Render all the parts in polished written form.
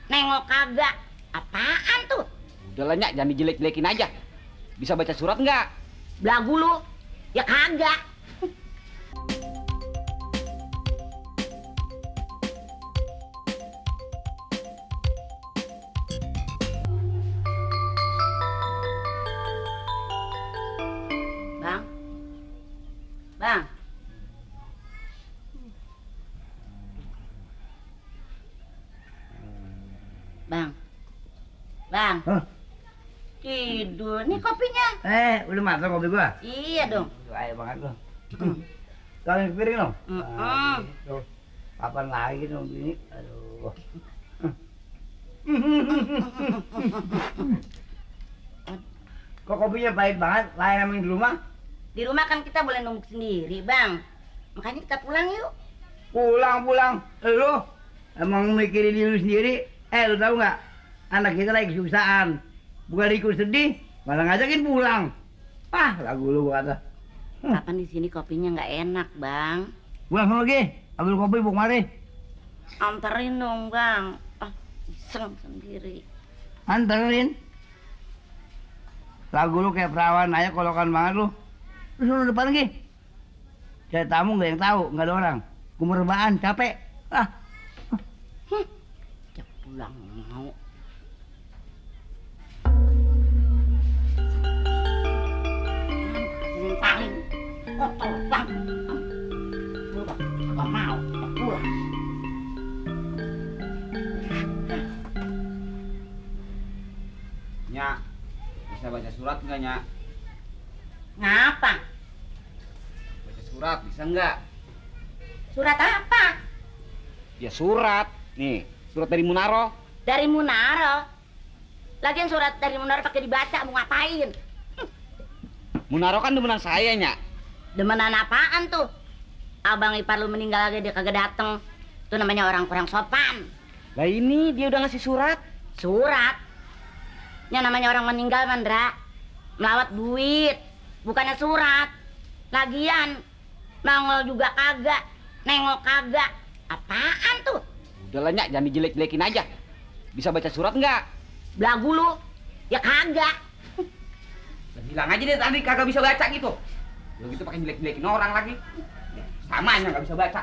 nengok kagak. Apaan tuh? Udah lah, Nyak, jangan dijelek-jelekin aja. Bisa baca surat nggak? Belagu lu. Ya kagak. Bang. Bang. Bang. Bang. Hah? Tidur. Nih kopinya. Udah masak kopi gua? Iya dong. Ayo banget lo. Kalian piring dong? Tuh. Kapan lagi dong gini? Aduh. Kok kopinya pahit banget? Lain emang di rumah? Di rumah kan kita boleh numbuk sendiri, Bang. Makanya kita pulang yuk. Pulang. Lu emang mikirin diri lu sendiri? Lu tahu nggak? Anak kita lagi kesusahan. Bukan ikut sedih, malah ngajakin pulang. Lagu lu gua kata. Kapan di sini kopinya nggak enak, Bang? Pulang sama lagi. Ambil kopi buk mari. Anterin dong, Bang. Iseng sendiri. Anterin. Lagu lu kayak perawan aja, kolokan banget lu. Lu suruh depan lagi. Saya tamu nggak yang tahu, nggak ada orang. Gua rebahan, capek. Ya pulang mau. Saling kotor, Bang. Gak mau, ya pulang. Nyak, bisa baca surat nggak, Nyak? Ngapa? Baca surat bisa nggak? Surat apa? Ya surat. Nih, surat dari Munaro. Dari Munaro. Lagian surat dari Munaro pakai dibaca, mau ngapain? Munaro kan demenan saya, Nyak. Demenan apaan tuh? Abang ipar lu meninggal lagi dia kagak dateng. Itu namanya orang kurang sopan. Lah ini dia udah ngasih surat. Surat? Yang namanya orang meninggal, Mandra. Melawat duit. Bukannya surat. Lagian, nongol juga kagak. Nengok kagak. Apaan tuh? Udah lah, Nyak, jangan dijelek-jelekin aja. Bisa baca surat nggak? Belagu lu. Ya kagak. Bilang aja deh tadi kagak bisa baca gitu. Lo gitu pakai jelek-jelekin orang lagi. Samanya nggak bisa baca.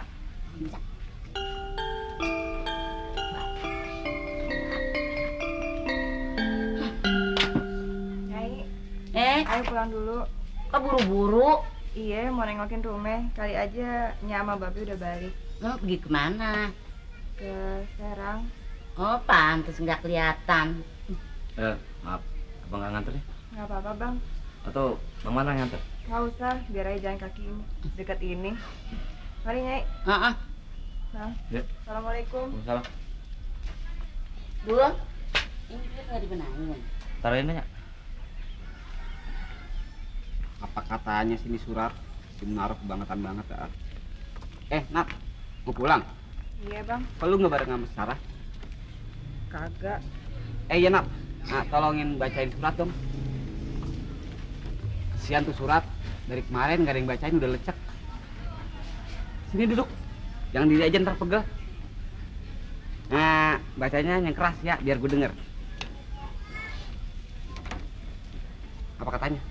Nyai, ayo pulang dulu. Kok buru-buru? Iya, mau nengokin rumah. Kali aja Nya sama Babi udah balik. Lo pergi kemana? Ke Serang. Oh, pantes nggak kelihatan. Maaf, abang nggak nganter ya? Nggak apa-apa, Bang. Atau bang mana yang nganter? Nggak usah, biar aja jalan kaki ini. Dekat ini. Mari, Nyai. Heeh. Nah, Ya. Assalamualaikum. Salam. Bun, ini duit nggak dibenahin. Taruhin aja. Apa katanya sini surat? Si Munaro kebangetan banget ya. Nat, mau pulang? Iya, Bang. Kok lu nggak bareng sama Sarah? Kagak. Iya, Nat. Nah, tolongin bacain surat dong. Kesian tuh surat. Dari kemarin nggak ada yang bacain, udah lecek. Sini duduk. Jangan diri aja ntar pegel. Nah, bacanya yang keras ya, biar gue denger. Apa katanya?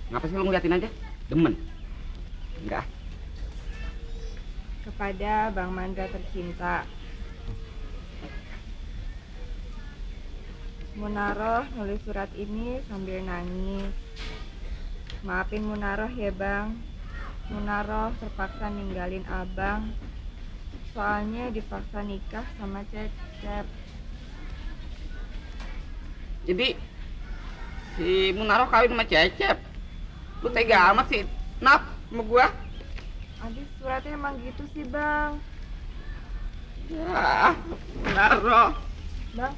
Ngapa sih lu ngeliatin aja? Demen? Enggak. Kepada Bang Mandra tercinta. Munaroh nulis surat ini sambil nangis. Maafin Munaroh ya, Bang. Munaroh terpaksa ninggalin abang. Soalnya dipaksa nikah sama Cecep. Jadi si Munaro kawin sama Cecep. Lu tega amat sih, Nap, sama gua. Aduh, suratnya emang gitu sih, Bang. Ya, Munaro. Bang.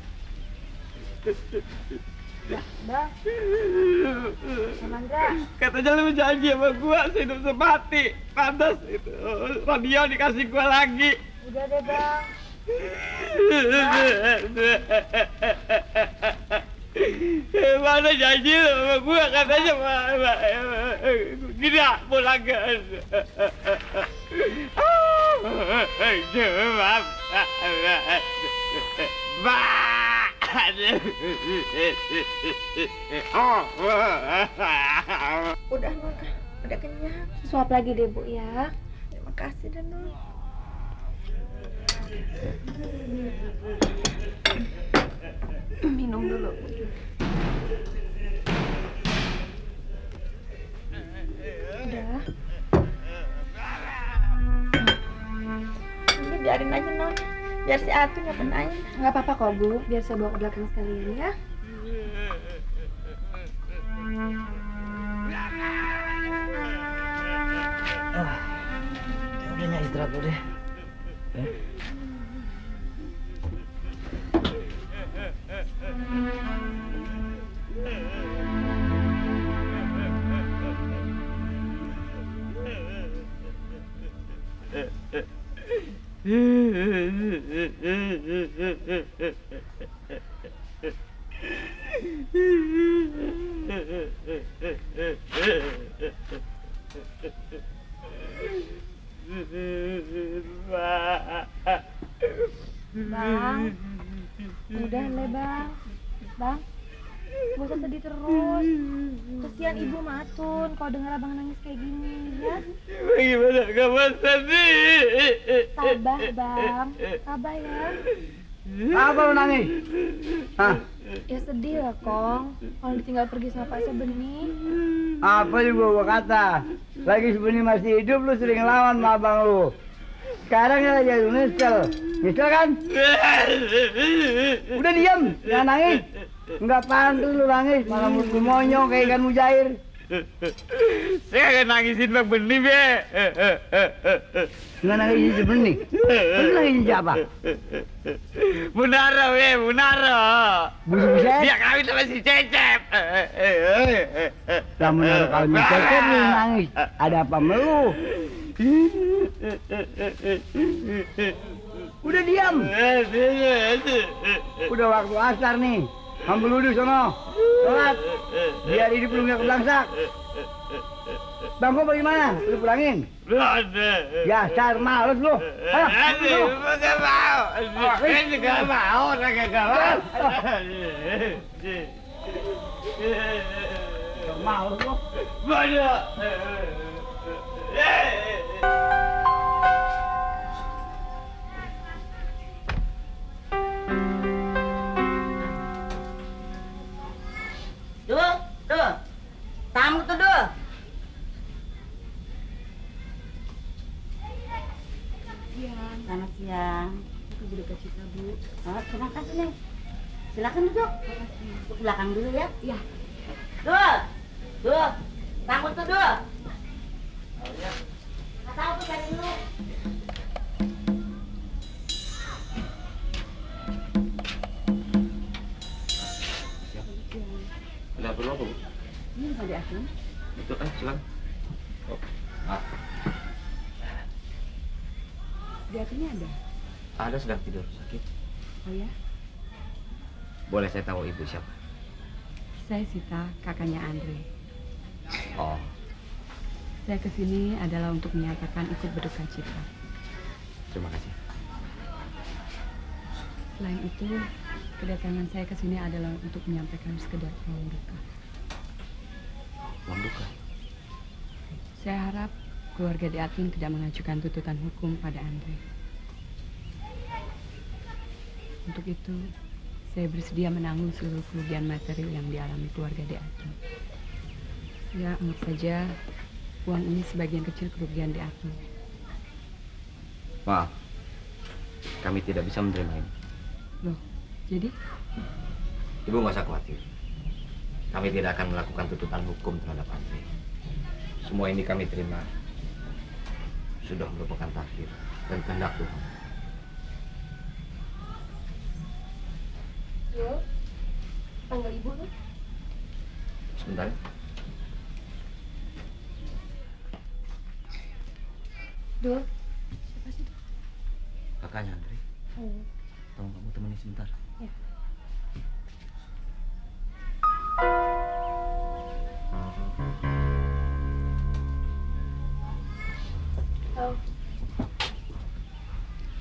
Bang. Mandra. Katanya lu janji sama gua sehidup semati. Pantas itu radio dikasih gua lagi. Udah deh, Bang. Mana janji lu sama gua, katanya gini pulang ke Maaf. Udah non, udah kenyang. Suap lagi deh Bu ya. Terima kasih dan non. Minum dulu. Udah. Ini biarin aja non, biar si Atu nyobain. Nggak apa-apa kok Bu, biar saya bawa ke belakang sekalian ya. Udah nyak istirahat dulu deh. Bang, udah le bang. Bang, gak usah sedih terus. Kesian ibu matun kalau dengar abang nangis kayak gini ya. Bagaimana kamu sedih? Tabah bang, tabah ya. Apa lu nangis? Hah? Ya sedih lah Kong, kalau ditinggal pergi sama Pak Sebeni. Apa juga gua kata? Lagi Sebeni masih hidup lu sering lawan sama abang lu. Sekarang ya lagi nyesel. Nyesel kan? Udah diam, jangan nangis. Enggak pantas lu nangis, malah mulut lu monyong kayak ikan mujair. Saya akan nangisin Bang Beni, Be. Nggak nangisin Sebeni. Lu nangisin siapa? Munara, Be, Munara. Buset. Dia kawin sama si Cecep. Lah menurut kawin Cecep lu nangis. Ada apa sama lu? Udah diam. Udah waktu asar nih. Ambil wudhu sono. Sholat. Biar hidup lu nggak keblangsak. Bangko bagaimana? Lu pulangin. Ya, sar males lu. Aduh, nggak mau. Saya juga mau, saya nggak mau. Males lu. Banyak. Duh. Tamu tuh, Duh. Selamat siang. Aku berduka cita Bu. Oh, terima kasih, Neng. Silakan duduk. Ke belakang dulu ya. Iya. Duh. Tamu tuh, Duh. Nggak tahu tuh cari dulu. Ada perlu apa, Bu? Ini bisa diatur. Betul, silakan. Oh, maaf. Diaturnya ada. Ada sedang tidur sakit. Oh ya? Boleh saya tahu ibu siapa? Saya Sita, kakaknya Andre. Oh, Saya kesini adalah untuk menyatakan ikut berduka cita. terima kasih. Selain itu, kedatangan saya ke sini adalah untuk menyampaikan sekedar uang duka. Uang duka? Saya harap keluarga Di Atun tidak mengajukan tuntutan hukum pada Andre. Untuk itu, saya bersedia menanggung seluruh kerugian materi yang dialami keluarga Di Atun. Ya, anggap saja uang ini sebagian kecil kerugian Di Atun. Maaf, kami tidak bisa menerima ini. Loh, jadi? Ibu nggak usah khawatir. Kami tidak akan melakukan tuntutan hukum terhadap Andre. Semua ini kami terima sudah merupakan takdir dan kehendak Tuhan. Yo, panggil ibu tuh. Sebentar. Dul, siapa sih? Kakaknya Andre. Oh. Tolong kamu temani sebentar. Ya. Oh.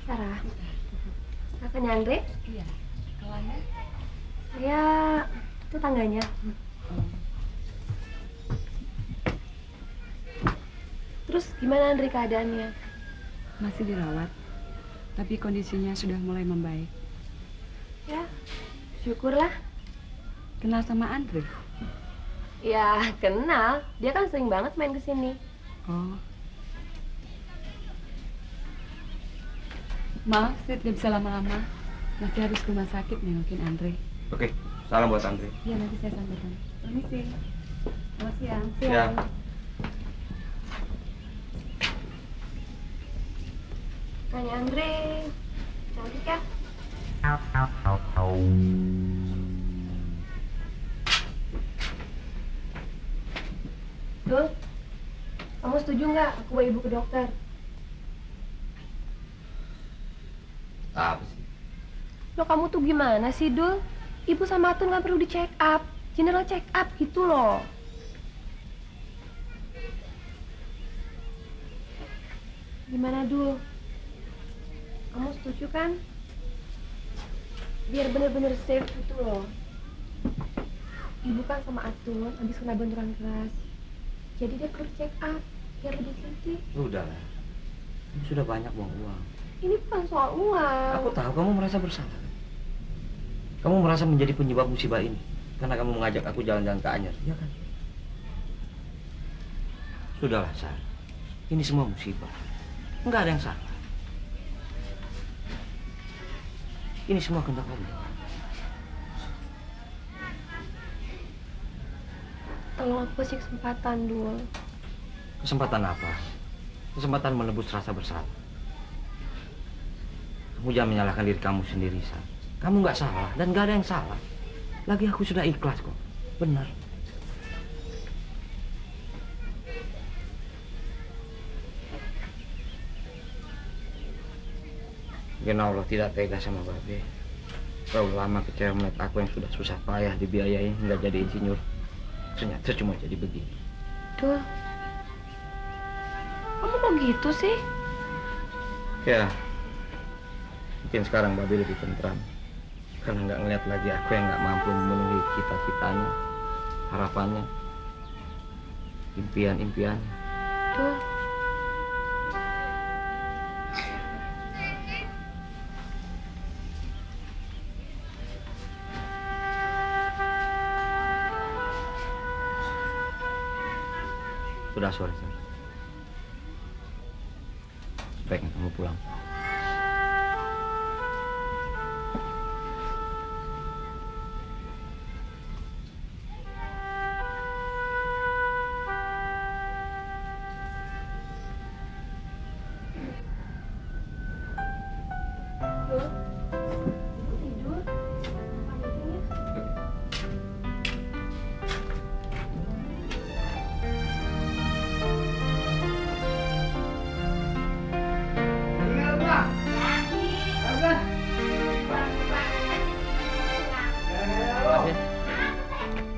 Sarah. Kakaknya Andre? Iya. Kalau Anda? Saya tetangganya. Terus gimana Andre keadaannya? Masih dirawat, tapi kondisinya sudah mulai membaik. Ya, syukurlah. Kenal sama Andre? Ya, kenal. Dia kan sering banget main ke sini. Oh. Maaf, Sid, gak bisa lama-lama. Masih harus ke rumah sakit nengokin Andre. Oke, salam buat Andre. Iya, nanti saya sampaikan. Permisi. Selamat siang. Ya. Kakaknya Andre. Cantik ya? Dul, kamu setuju nggak aku bawa ibu ke dokter? Apa sih? Loh kamu tuh gimana sih Dul? Ibu sama Atun nggak perlu di check up, general check up gitu loh. Gimana Dul? Kamu setuju kan? Biar bener-bener safe gitu loh. Ibu kan sama Atun habis kena benturan keras. Jadi dia perlu check up biar lebih safety. Udahlah. Kamu sudah banyak buang uang. Ini bukan soal uang. Aku tahu kamu merasa bersalah. Kamu merasa menjadi penyebab musibah ini karena kamu mengajak aku jalan-jalan ke Anyer, ya kan? Sudahlah, Sar. Ini semua musibah. Enggak ada yang salah. Ini semua kehendak Allah. Tolong aku kasih kesempatan, Dul. Kesempatan apa? Kesempatan menebus rasa bersalah. Kamu jangan menyalahkan diri kamu sendiri, Sar. Kamu nggak salah dan nggak ada yang salah. Lagi aku sudah ikhlas kok. Benar. Mungkin Allah tidak tega sama Babe. Terlalu lama kecewa melihat aku yang sudah susah payah dibiayai nggak jadi insinyur. Ternyata cuma jadi begini. Dul, kamu mau gitu sih? Ya, mungkin sekarang Babe lebih tentram. Karena nggak ngeliat lagi aku yang nggak mampu memenuhi cita-citanya, harapannya, impian-impiannya. Dul. Sudah sore, Sar. Sebaiknya kamu pulang. Dul, ibu tidur. Tinggal Pak. Bagus. Makasih.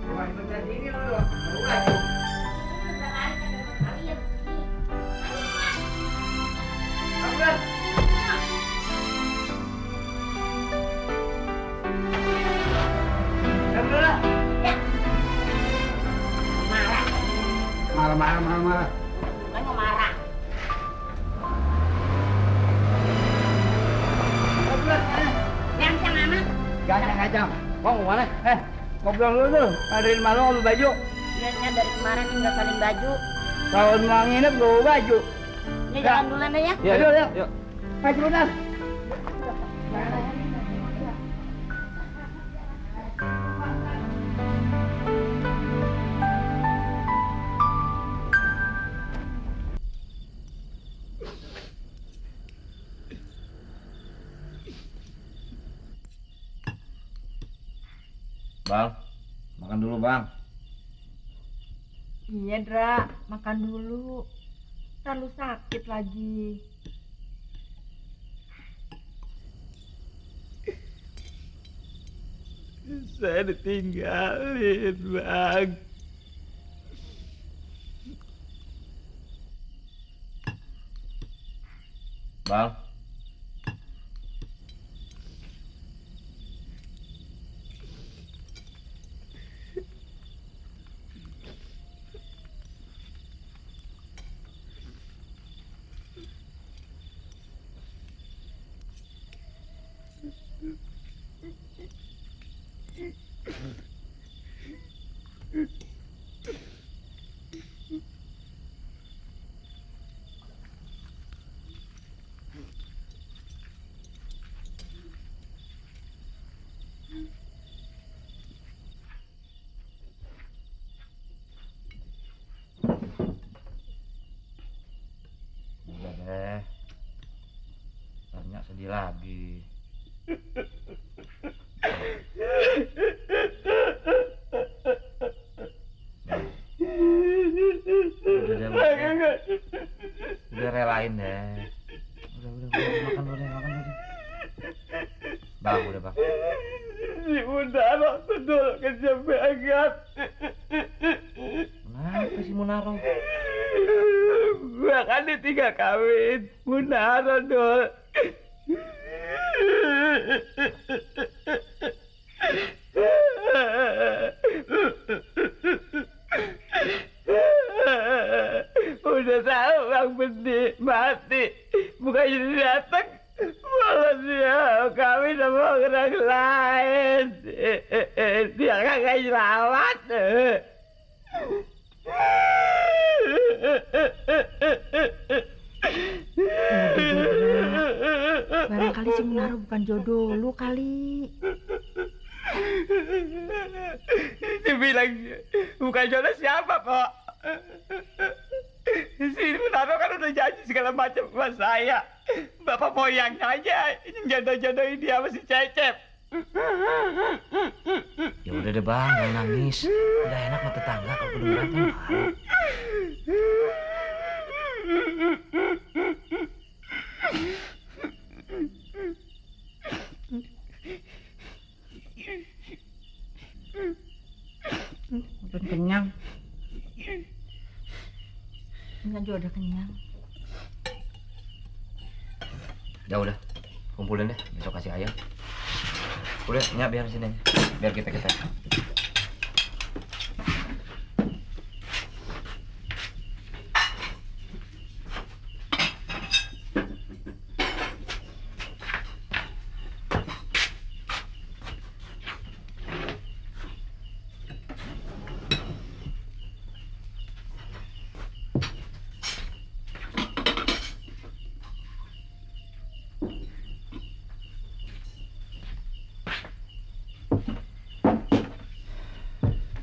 Rumah sebentar sini lu. Bagus. Bagus. Marah. Marah. Bukan mau marah. Bagus. Yang amat. Gacang. Kok mau mana? Ngobrol dulu tuh. Ngadain malu ngambil baju. Lihatnya dari kemarin nggak saling baju. Kalau mau nginep gue bawa baju. Ya jalan duluan deh ya. Yuk. Ayo cepetan. Bang, makan dulu, Bang. Iya, Dra, makan dulu. Ntar lu sakit lagi. Saya ditinggalin, Bang. Bang, Nyak sedih lagi. Udah relain deh. Udah makan dulu deh. Bang, udah bang. Si Munaro tuh kejepegat. Kenapa si Munaro? Gua kan ditinggal kawin. Munaro dul. Udah tahu Bang Bendi mati, bukannya datang, malah dia kawin sama orang lain. Dia kagak jerawat. Barangkali si Munaro bukan jodoh lu kali. Dibilang bukan jodoh siapa kok? Si Munaro kan udah janji segala macam sama saya. Bapak moyangnya aja yang jodoh-jodohin dia sama si Cecep. Ya udah deh bang, jangan nangis. Udah enak sama tetangga kalau kedengeran tuh malu. Udah kenyang. Enggak juga udah kenyang. Udah, kumpulin deh, besok kasih ayam. Udah, Nyak biar sini, biar kita.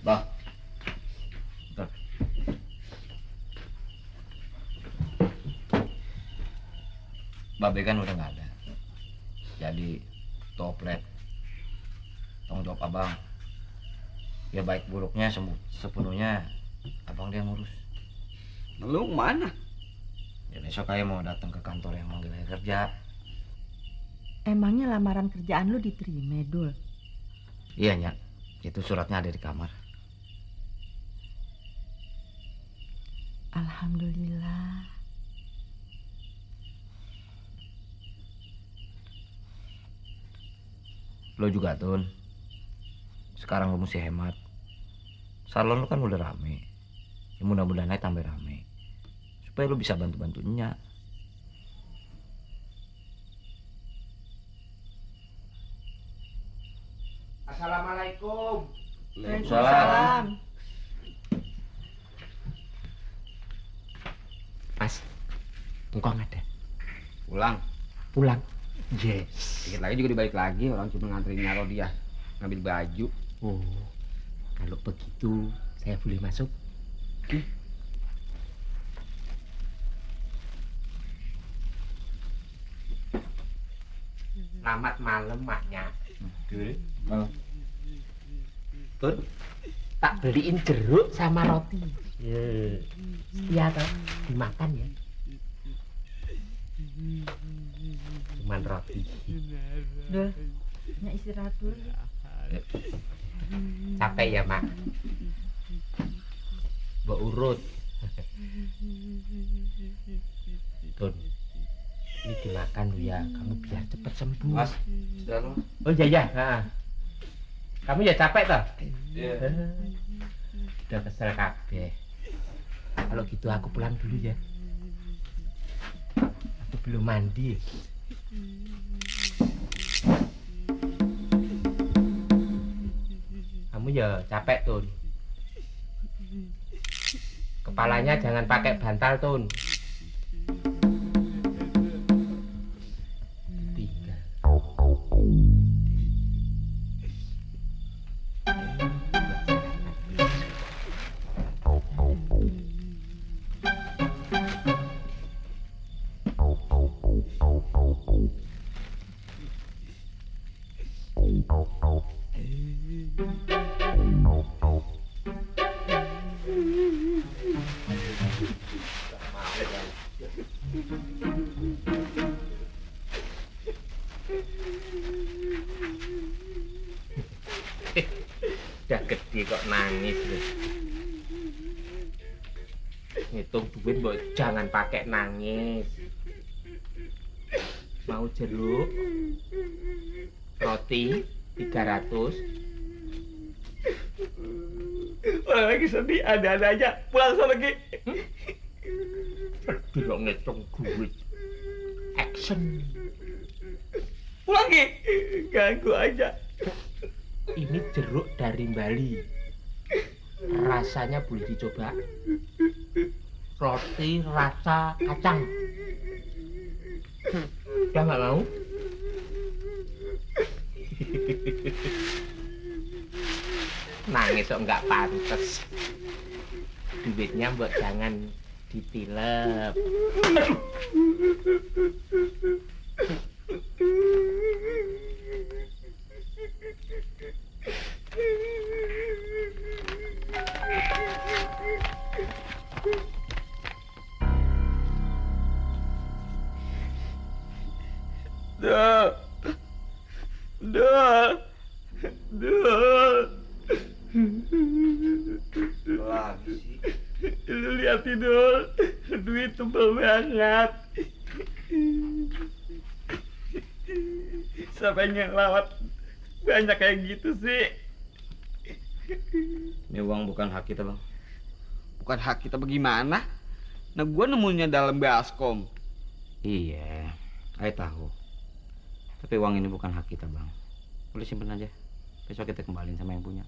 Bang, bentar. Babe kan udah nggak ada. Jadi toplet tanggung jawab abang. Ya baik buruknya sepenuhnya abang dia ngurus. Lu mana? Ya besok aja mau datang ke kantor yang manggil saya kerja. Emangnya lamaran kerjaan lu diterima, Dul? Iya, Nyak. Itu suratnya ada di kamar. Alhamdulillah. Lo juga, Tun. Sekarang lo mesti hemat. Salon lo kan udah rame. Ya mudah-mudahan aja tambah rame. Supaya lo bisa bantu-bantu Nyak. Assalamualaikum. Waalaikumsalam. Mas, engkong ada? Pulang. Yes. Dikit lagi juga dibalik lagi. Orang cuma nganterin nyaro dia ngambil baju. Oh, kalau begitu saya boleh masuk? Selamat malam, maknya. Tun, tak beliin jeruk sama roti. Iya toh, dimakan ya. Cuman roti. Dul, Nyak istirahat dulu. Capek ya, Mak? Mbak urut. Tun, ini dimakan lu ya, kamu biar cepet sembuh. Mas, sudah lo. Oh iya. Kamu ya capek toh? Iya. Udah kesel kabeh. Kalau gitu aku pulang dulu ya. Aku belum mandi. Kamu ya capek, Tun. Kepalanya jangan pakai bantal, Tun. Tinggal. Iki kok nangis loh. Ngitung duit mbok jangan pakai nangis. Mau jeruk, roti 300. Orang lagi sedih, ada-ada aja. Pulang sana lagi. Sedih kok ngitung duit. Action. Pulang Ki. Ganggu aja. Ini jeruk dari Bali. Rasanya boleh dicoba. Roti rasa kacang. Udah nggak mau? Nangis kok nggak pantes. Duitnya mbok jangan ditilep. Dul. Lagi sih. Lu lihat Dul, duit tebel banget. Siapa yang ngelawat banyak kayak gitu sih? Ini uang bukan hak kita, Bang. Bukan hak kita bagaimana? Nah, gua nemunya dalam baskom. Iya, saya tahu. Tapi uang ini bukan hak kita, Bang. Boleh simpen aja. Besok kita kembaliin sama yang punya.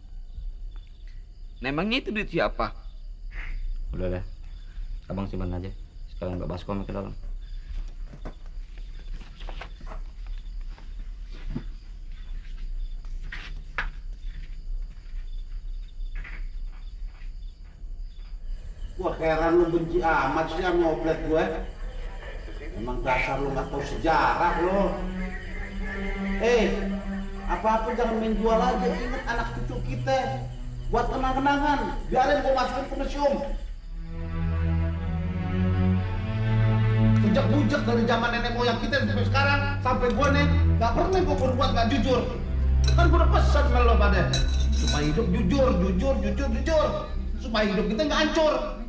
Nah, emangnya itu duit siapa? Udah deh. Abang simpan aja. Sekalian bawa baskom ke dalam. Wah, heran lu benci amat sih sama oplet gue. Emang dasar lu nggak tahu sejarah lo. Apa-apa jangan main jual aja. Ingat anak cucu kita. Buat kenang-kenangan. Biarin gue masukin ke museum. Bujak-bujak dari zaman nenek moyang kita sampai sekarang. Sampai gue nih, nggak pernah gue berbuat nggak jujur. Kan gue udah pesan sama lo pada. Supaya hidup jujur. Supaya hidup kita nggak hancur.